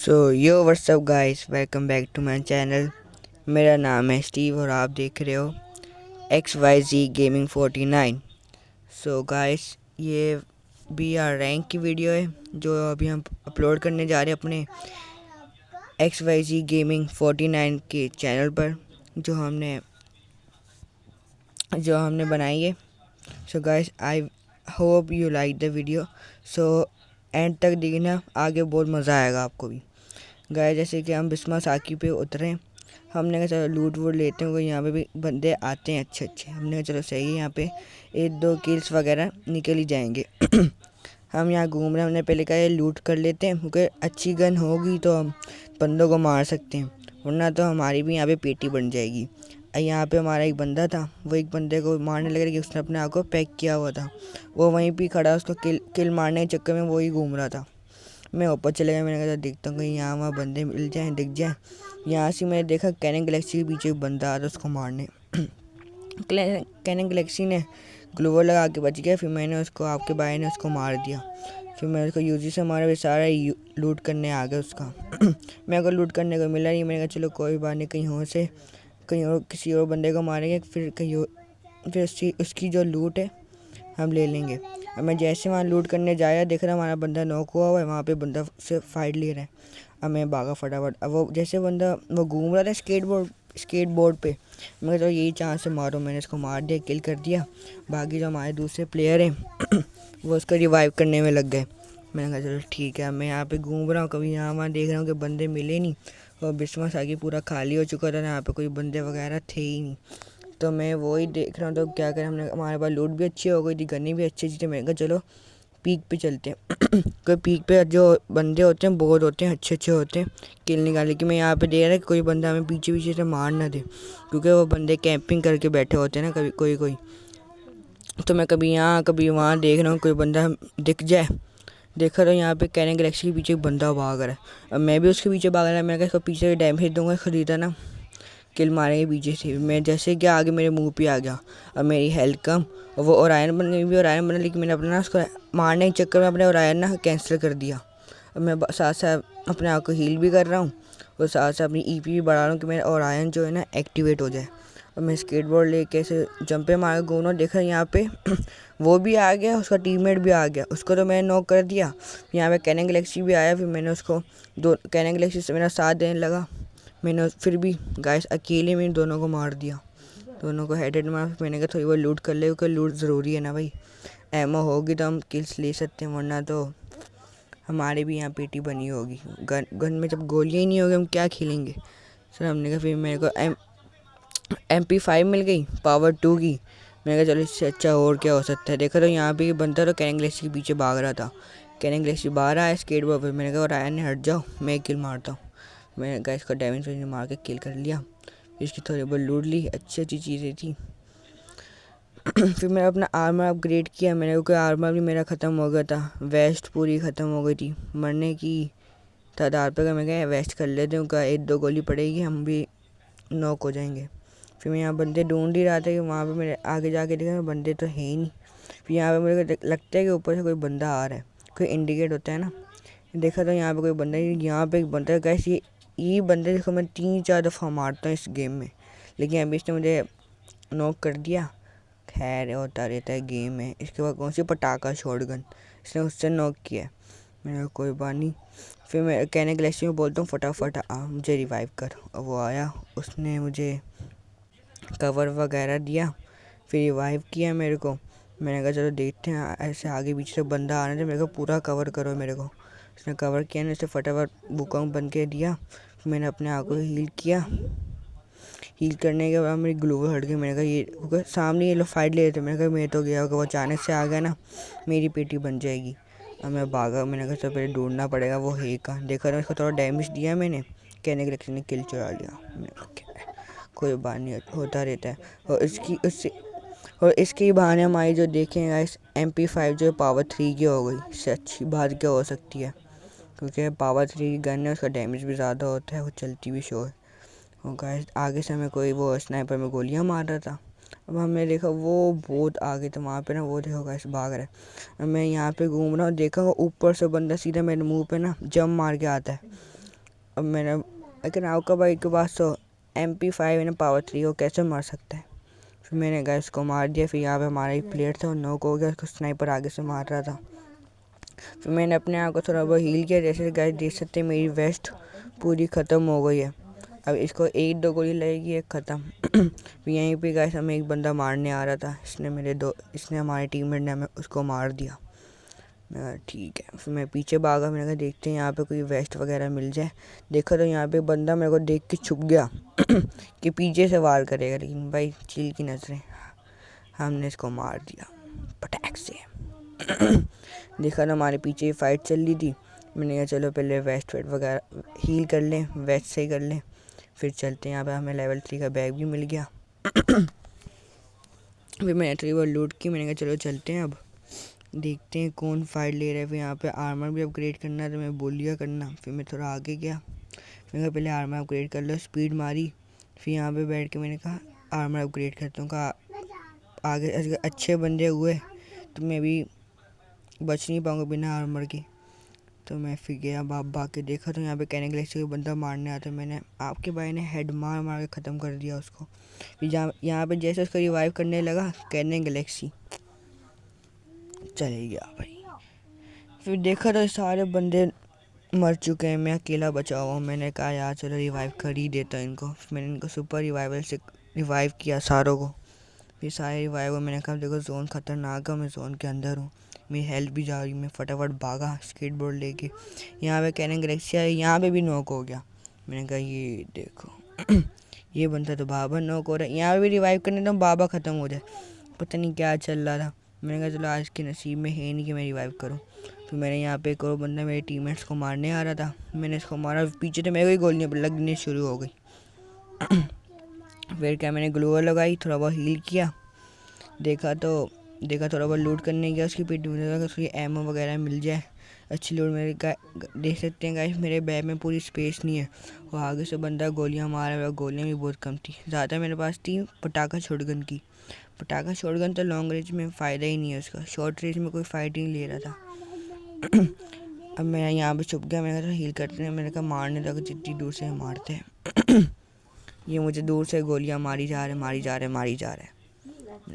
So yo what's up guys, welcome back to my channel. मेरा नाम है स्टीव और आप देख रहे हो XYZ गेमिंग 49। सो गाइस, ये BR रैंक की वीडियो है जो अभी हम अपलोड करने जा रहे हैं अपने XYZ गेमिंग 49 के चैनल पर, जो हमने बनाई है। So guys, I hope you like the video. So and तक देखना, आगे बहुत मज़ा आएगा आपको भी। गाइस, जैसे कि हम बिस्मा साकी पे उतरे, हमने कहा चलो लूट वूट लेते हैं, यहाँ पे भी बंदे आते हैं अच्छे अच्छे। हमने कहा चलो सही है, यहाँ पे एक दो किल्स वगैरह निकल ही जाएंगे। हम यहाँ घूम रहे हैं, हमने पहले कहा ये लूट कर लेते हैं क्योंकि अच्छी गन होगी तो हम बंदों को मार सकते हैं, वरना तो हमारी भी यहाँ पे पेटी बन जाएगी। यहाँ पे हमारा एक बंदा था, वो एक बंदे को मारने लग रहा कि उसने अपने आप को पैक किया हुआ था। वो वहीं पे खड़ा, उसको किल मारने के चक्कर में वो ही घूम रहा था। मैं ऊपर चले गया, मैंने कहा देखता हूँ कहीं यहाँ वहाँ बंदे मिल जाएँ, दिख जाएँ। यहाँ से मैंने देखा कैनन गैलेक्सी के पीछे एक बंदा आ रहा उसको मारने। कैनन गैलेक्सी ने ग्लोवर लगा के बच गया, फिर मैंने उसको, आपके भाई ने उसको मार दिया। फिर मैंने उसको यूजी से मारा, फिर सारा लूट करने आ गया उसका। मेरे को लूट करने को मिला नहीं। मैंने कहा चलो कोई बात नहीं, कहीं और किसी और बंदे को मारेंगे, फिर उसकी जो लूट है हम ले लेंगे। अब मैं जैसे वहाँ लूट करने जाया, देख रहा हमारा बंदा नॉक हुआ है, वहाँ पे बंदा से फाइट ले रहा है। अब मैं भागा फटाफट। अब वो जैसे बंदा वो घूम रहा था स्केट बोर्ड पे, मैं कहा चलो यही चांस से मारो। मैंने इसको मार दिया, किल कर दिया। बाकी जो हमारे दूसरे प्लेयर हैं वो उसको रिवाइव करने में लग गए। मैंने कहा चलो ठीक है। मैं यहाँ पे घूम रहा हूँ, कभी यहाँ वहाँ देख रहा हूँ कि बंदे मिले नहीं, और बिस्मा साकी पूरा खाली हो चुका था, यहाँ पे कोई बंदे वगैरह थे ही नहीं। तो मैं वही देख रहा हूँ, तो क्या करें, हमारे पास लूट भी अच्छी हो गई थी, गन्नी भी अच्छी थी। तो मैंने कहा चलो पीक पे चलते हैं। क्योंकि पीक पे जो बंदे होते हैं बहुत होते हैं, अच्छे अच्छे होते हैं किल निकाले। कि मैं यहाँ पे देख रहा है कि कोई बंदा हमें पीछे पीछे से मार ना दे, क्योंकि वो बंदे कैंपिंग करके बैठे होते हैं ना कभी कोई। तो मैं कभी यहाँ कभी वहाँ देख रहा हूँ, कोई बंदा दिख जाए। देखा तो यहाँ पे कैनन गैलेक्सी के पीछे एक बंदा भाग रहा है। अब मैं भी उसके पीछे भाग रहा है। मैं इसको पीछे डैमेज दूंगा, खरीदा ना किल मारेंगे पीछे से। मैं जैसे कि आगे मेरे मुंह पे आ गया, अब मेरी हेल्थ कम, और वो ओरायन बन गई भी, ओरायन बना, लेकिन मैंने अपना ना उसको मारने के चक्कर में अपने ओरायन ना कैंसिल कर दिया। अब मैं साथ साथ अपने आप को हील भी कर रहा हूँ और साथ साथ अपनी EP भी बढ़ा रहा हूँ कि मेरा ओरायन जो है ना एक्टिवेट हो जाए। और मैं स्केटबोर्ड लेके ऐसे जंपे मार के घूमना, देखा यहाँ पे वो भी आ गया, उसका टीममेट भी आ गया, उसको तो मैंने नॉक कर दिया। यहाँ पे कैनन गैलेक्सी भी आया, फिर मैंने उसको कैनन गैलेक्सी से मेरा साथ देने लगा। मैंने फिर भी गाइस अकेले में दोनों को मार दिया, दोनों को हेड मार। मैंने कहा थोड़ी बहुत लूट कर ले, क्योंकि लूट ज़रूरी है ना भाई। एमओ होगी तो हम किल्स ले सकते हैं, वरना तो हमारे भी यहाँ पेटी बनी होगी। गन में जब गोलियाँ ही नहीं होगी हम क्या खेलेंगे। सर हमने कहा, फिर मेरे को MP5 मिल गई पावर 2 की। मैंने कहा चलो इससे अच्छा और क्या हो सकता है। देखा तो यहाँ पे बनता तो कैनन गैलेक्सी के पीछे भाग रहा था। कैनन गैलेक्सी बाहर आया स्केटबोर्ड पर। मैंने कहा रायन ने हट जाओ, मैं किल मारता हूँ। मैंने गैस का डैमेज मार के किल कर लिया, इसकी थोड़ी बहुत लूट ली, अच्छी अच्छी चीज़ें थी। फिर मैंने अपना आर्मर अपग्रेड किया। मैंने क्योंकि आर्मर भी मेरा ख़त्म हो गया था, वेस्ट पूरी ख़त्म हो गई थी मरने की तादाद पर। मैं क्या वेस्ट कर लेते हैं, एक दो गोली पड़ेगी हम भी नॉक हो जाएंगे। फिर मैं यहाँ बंदे ढूंढ ही रहा था कि वहाँ पे मेरे आगे जाके देखा बंदे तो है ही नहीं। फिर यहाँ पे मेरे को लगता है कि ऊपर से कोई बंदा आ रहा है, कोई इंडिकेट होता है ना। देखा तो यहाँ पे कोई बंदा, यहाँ पे एक बंदा है। गैस ये बंदे देखो मैं 3-4 दफ़ा मारता हूँ इस गेम में, लेकिन अभी इसने मुझे नॉक कर दिया। खैर होता रहता है गेम में। इसके बाद कौन सी पटाखा शॉटगन, इसने उससे नॉक किया है। मैंने कोई बात नहीं। फिर मैं कैनन गैलेक्सी में बोलता हूँ फटाफट आ मुझे रिवाइव कर, और वो आया, उसने मुझे कवर वगैरह दिया, फिर रिवाइव किया मेरे को। मैंने कहा चलो देखते हैं, ऐसे आगे पीछे से बंदा आ रहा है, मेरे को पूरा कवर करो मेरे को। उसने कवर किया ना, इसे फटाफट बुकॉन्ग बन के दिया। मैंने अपने आप को हील किया, हील करने के बाद मेरी ग्लोवर हट गई। मैंने कहा ये सामने ये लोग फाइट ले रहे थे, मैंने कहा मैं तो गया होगा, वो अचानक से आ गया ना, मेरी पेटी बन जाएगी। अब मैं भागा, मैंने कहा सब पहले ढूंढना पड़ेगा वो है का। देखा ना, इसको थोड़ा डैमेज दिया मैंने, कैनन गैलेक्सी ने किल चुरा लिया। मैंने कहा कोई बात नहीं, होता रहता है। और इसके बहाने हमारी जो देखें गाइस MP5 जो पावर 3 की हो गई, इससे अच्छी बात क्या हो सकती है। क्योंकि पावर 3 की गन है, उसका डैमेज भी ज़्यादा होता है, वो चलती भी शो है। और गाइस आगे से हमें कोई वो स्नाइपर में गोलियां मार रहा था। अब हमने देखा वो बहुत आगे था, वहाँ पे ना वो देखो गाइस भाग रहा है। अब मैं यहाँ पे घूम रहा हूँ, देखा वो ऊपर से बंदा सीधा मेरे मुंह पे ना जंप मार के आता है। अब मैंने, लेकिन आपका भाई के पास तो MP5 है ना, पावर 3, वो कैसे मार सकता है। फिर मैंने गाइस उसको मार दिया। फिर यहाँ पे हमारा एक प्लेयर था, वो नॉक हो गया, उसको स्नाइपर आगे से मार रहा था। फिर मैंने अपने आप को थोड़ा बहुत हील किया। जैसे गाइस देख सकते हैं मेरी वेस्ट पूरी ख़त्म हो गई है। अब इसको 1-2 गोली लगेगी, एक ख़त्म। फिर यहीं पे गाइस हमें एक बंदा मारने आ रहा था, इसने हमारे टीममेट ने हमें उसको मार दिया। मैं कहा ठीक है। फिर मैं पीछे भागा, मैंने कहा देखते हैं यहाँ पे कोई वेस्ट वगैरह मिल जाए। देखा तो यहाँ पे बंदा मेरे को देख के छुप गया कि पीछे से वार करेगा, लेकिन भाई चील की नजरें, हमने इसको मार दिया पटाख से। देखा ना हमारे पीछे फाइट चल रही थी। मैंने कहा चलो पहले वेस्ट वगैरह हील कर लें, वेस्ट सही कर लें, फिर चलते हैं। यहाँ पे हमें लेवल 3 का बैग भी मिल गया। फिर मैंने थोड़ी बहुत लूट की। मैंने कहा चलो चलते हैं, अब देखते हैं कौन फाइट ले रहा है। फिर यहाँ पे आर्मर भी अपग्रेड करना है, तो मैं बोल लिया करना। फिर मैं थोड़ा आगे गया, मैंने कहा पहले आर्मर अपग्रेड कर लो, स्पीड मारी। फिर यहाँ पे बैठ के मैंने कहा आर्मर अपग्रेड करता हूँ। कहा आगे अच्छे बंदे हुए तो मैं भी बच नहीं पाऊँगा बिना आर्मर के। तो मैं फिर गया, भाग के देखा तो यहाँ पे कैनिंग गैलेक्सी का बंदा मारने आता। मैंने आपके भाई ने हेड मार मार के ख़त्म कर दिया उसको। फिर यहाँ पे जैसे उसको रिवाइव करने लगा, कैनिंग गैलेक्सी चले गया भाई। फिर देखा तो सारे बंदे मर चुके हैं, मैं अकेला बचा हुआ हूँ। मैंने कहा यार चलो रिवाइव कर ही देता इनको। फिर मैंने इनको सुपर रिवाइवल से रिवाइव किया सारों को। फिर सारे रिवाइव हुए। मैंने कहा देखो जोन खतरनाक है, मैं जोन के अंदर हूँ, मेरी हेल्थ भी जा रही। मैं फटाफट भागा स्केटबोर्ड लेके। यहाँ पे कैनिंग गैलेक्सी आई, यहाँ पे भी नॉक हो गया। मैंने कहा ये देखो ये बंदा तो बाबा नॉक हो रहा है, यहाँ पे भी रिवाइव करने तो बाबा ख़त्म हो जाए, पता नहीं क्या चल रहा था। मैंने कहा चलो आज के नसीब में है नहीं कि मैं रिवाइव करूँ। फिर मैंने यहाँ पे एक और बंदा मेरे टीममेट्स को मारने आ रहा था, मैंने इसको मारा। पीछे तो मेरे को ही गोलियाँ लगने शुरू हो गई। फिर क्या मैंने ग्लूअर लगाई, थोड़ा बहुत हील किया। देखा थोड़ा बहुत लूट करने गया उसकी पेटी में, देखा उसकी एमओ वगैरह मिल जाए अच्छी लूट। मेरे देख सकते हैं गाइस मेरे बैग में पूरी स्पेस नहीं है, और आगे से बंदा गोलियां मार रहा है। गोलियां भी बहुत कम थी, ज़्यादा मेरे पास थी पटाखा शॉटगन की। पटाखा शॉटगन तो लॉन्ग रेंज में फ़ायदा ही नहीं है उसका, शॉर्ट रेंज में कोई फाइट ही नहीं ले रहा था। अब मैं यहाँ पे छुप गया। मैंने कहा हील करते हैं, मैंने कहा मारने लगा जितनी दूर से मारते हैं। ये मुझे दूर से गोलियां मारी जा रहे। मैंने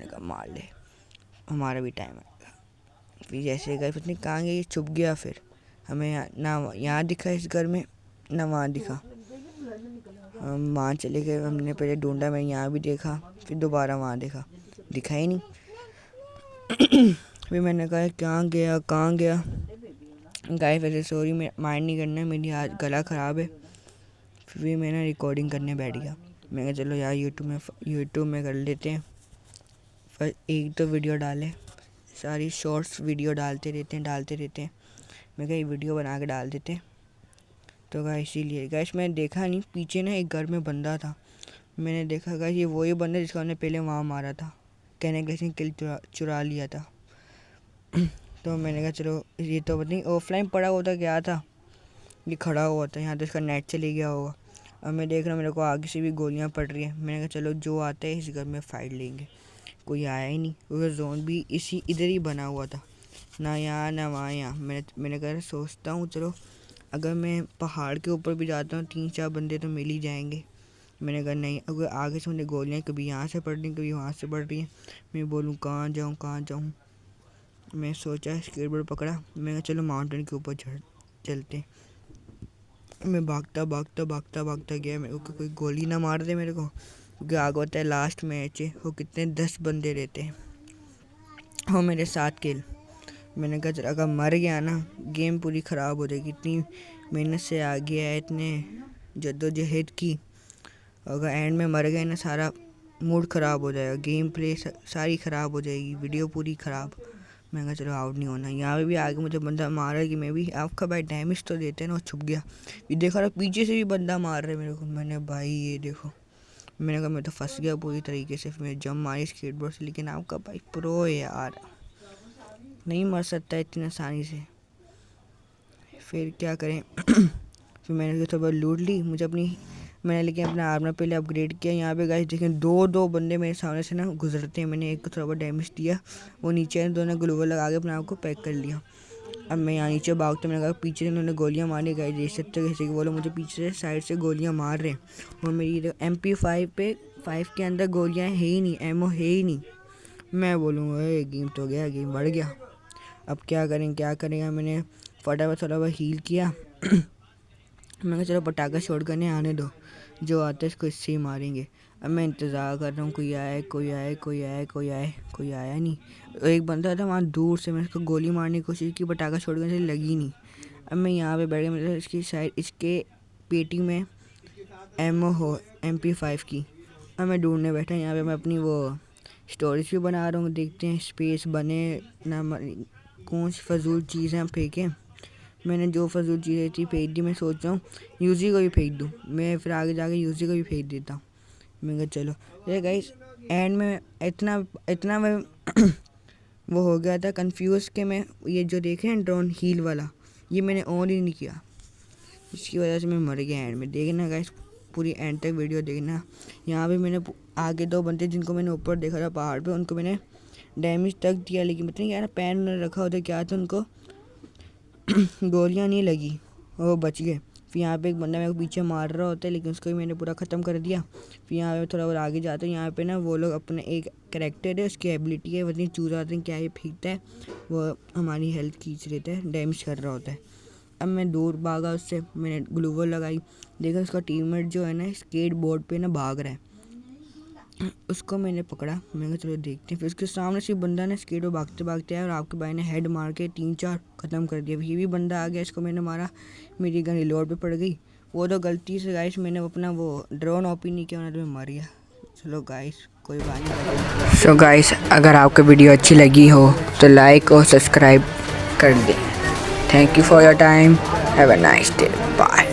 कहा मार ले, हमारा भी टाइम आएगा। फिर जैसे गए पता नहीं कहाँ गए, ये छुप गया। फिर हमें ना यहाँ दिखा इस घर में, ना वहाँ दिखा। हम वहाँ चले गए, हमने पहले ढूंढा, मैं यहाँ भी देखा, फिर दोबारा वहाँ देखा, दिखा ही नहीं। फिर मैंने कहा कहाँ गया। गाइस वैसे सॉरी, माइंड नहीं करना, मेरी आज गला ख़राब है। फिर मैं ना रिकॉर्डिंग करने बैठ गया। मैं कहा चलो यार यूट्यूब में कर लेते हैं, पर एक तो वीडियो डालें, सारी शॉर्ट्स वीडियो डालते रहते हैं। मैं कहा वीडियो बना के डाल देते हैं। तो गाइस इसीलिए गाइस मैंने देखा नहीं, पीछे ना एक घर में बंदा था। मैंने देखा गाइस ये वही बंदा जिसको हमने पहले वहाँ मारा था, कहने गए किल चुरा लिया था। तो मैंने कहा चलो ये तो पता नहीं ऑफलाइन पड़ा होता क्या था, ये खड़ा हुआ था यहाँ, तो इसका नेट चले गया होगा। अब मैं देख रहा हूँ मेरे को आगे से भी गोलियाँ पड़ रही हैं। मैंने कहा चलो जो आता है इस घर में फ़ाइट लेंगे। कोई आया ही नहीं, क्योंकि जोन भी इधर ही बना हुआ था, ना यहाँ ना वहाँ। यहाँ मैंने कहा सोचता हूँ चलो अगर मैं पहाड़ के ऊपर भी जाता हूँ 3-4 बंदे तो मिल ही जाएंगे। मैंने कहा नहीं, अगर आगे से मुझे गोलियाँ कभी यहाँ से पड़ रही हैं कभी वहाँ से पड़ रही हैं, मैं बोलूँ कहाँ जाऊँ। मैं सोचा स्केटबोर्ड पकड़ा, मैं कहा चलो माउंटेन के ऊपर चलते। मैं भागता गया, मेरे को कोई गोली ना मार दे मेरे को, क्योंकि आगे होता है लास्ट मैच है, वो कितने 10 बंदे रहते हैं, वो मेरे साथ खेल। मैंने कहा चल अगर मर गया ना गेम पूरी ख़राब हो जाएगी, इतनी मेहनत से आ गया है, इतने जद्दोजहद की, अगर एंड में मर गए ना सारा मूड ख़राब हो जाएगा, गेम प्ले सारी ख़राब हो जाएगी, वीडियो पूरी ख़राब। मैं कहा चलो आउट नहीं होना। यहाँ पे भी आगे मुझे बंदा मारा कि मैं भी आपका भाई डैमेज तो देते हैं ना, वो छुप गया। ये देखा रहा पीछे से भी बंदा मार रहा है मेरे को। मैंने भाई ये देखो, मैंने कहा मैं तो फंस गया पूरी तरीके से। फिर मैं जंप मारी स्केटबोर्ड से, लेकिन आपका भाई प्रो है यार, नहीं मर सकता इतनी आसानी से। फिर क्या करें। फिर मैंने थोड़ा बहुत लूट ली, मैंने लेकिन अपना आर्मर पहले अपग्रेड किया। यहाँ पे गाइस देखें दो बंदे मेरे सामने से ना गुजरते हैं, मैंने एक को थोड़ा बहुत डैमेज दिया, वो नीचे दोनों ग्लूवल लगा के अपने आप को पैक कर लिया। अब मैं यहाँ नीचे भागता, मैंने कहा पीछे से उन्होंने गोलियाँ मारी। गाइस देख सकते हो जैसे कि वो लोग मुझे पीछे से साइड से गोलियाँ मार रहे हैं और मेरी MP5 पे 5 के अंदर गोलियाँ है ही नहीं, एमओ है ही नहीं। मैं बोलूँगा ये गेम तो गया, गेम बढ़ गया। अब क्या करेंगे। मैंने फटाफट थोड़ा बहुत हील किया। मैं कहा चलो पटाखा शॉट करने आने दो, जो आता है इसको इससे ही मारेंगे। अब मैं इंतज़ार कर रहा हूँ कोई आया नहीं। एक बंदा था वहाँ दूर से, मैं इसको गोली मारने की कोशिश की, पटाखा शॉट करने से लगी नहीं। अब मैं यहाँ पे बैठ गया, मतलब इसकी साइड इसके पेटी में एमओ हो MP5 की। अब मैं ढूंढने बैठा यहाँ पे, मैं अपनी वो स्टोरेज भी बना रहा हूँ। देखते हैं स्पेस बने ना, कौन सी फजूल चीज़ें हम फेंकें। मैंने जो फजूल चीज़ें थी फेंक दी। मैं सोच रहा हूँ यूजी को भी फेंक दूँ, मैं फिर आगे जाके यूजी को भी फेंक देता हूँ। मैं कहा चलो ये गाइस एंड में इतना मैं वो हो गया था कंफ्यूज कि मैं ये जो देखे हैं ड्रोन हील वाला, ये मैंने ऑन ही नहीं किया, इसकी वजह से मैं मर गया एंड में। देखना गाइस पूरी एंड तक वीडियो देखना। यहाँ पे मैंने आगे 2 बंदे जिनको मैंने ऊपर देखा था पहाड़ पे, उनको मैंने डैमेज तक दिया, लेकिन पता नहीं यार पैन उन्होंने रखा होता क्या था, उनको गोलियां नहीं लगी, वो बच गए। फिर यहाँ पे एक बंदा मेरे को पीछे मार रहा होता है, लेकिन उसको भी मैंने पूरा ख़त्म कर दिया। फिर यहाँ पे थोड़ा और आगे जाते हैं, यहाँ पे ना वो लोग अपने एक कैरेक्टर है, उसकी एबिलिटी है, वही चूज़ आते हैं क्या ये फेंकता है, वो हमारी हेल्थ खींच लेता है, डैमेज कर रहा होता है। अब मैं दूर भागा उससे, मैंने ग्लूवल लगाई, देखा उसका टीममेट जो है ना स्केट बोर्ड पर ना भाग रहा है, उसको मैंने पकड़ा। मैं कहा चलो देखते हैं। फिर उसके सामने से बंदा ने स्केट भागते भागते आया और आपके भाई ने हेड मार के 3-4 ख़त्म कर दिया। ये भी बंदा आ गया, इसको मैंने मारा, मेरी गन रिलोड पे पड़ गई। वो तो गलती से गाइस मैंने अपना वो ड्रोन ओपन नहीं किया, उन्होंने तो मैं मर गया। चलो गाइस कोई बात नहीं। सो गाइस अगर आपको वीडियो अच्छी लगी हो तो लाइक और सब्सक्राइब कर दें। Thank you for your time, have a nice day, bye.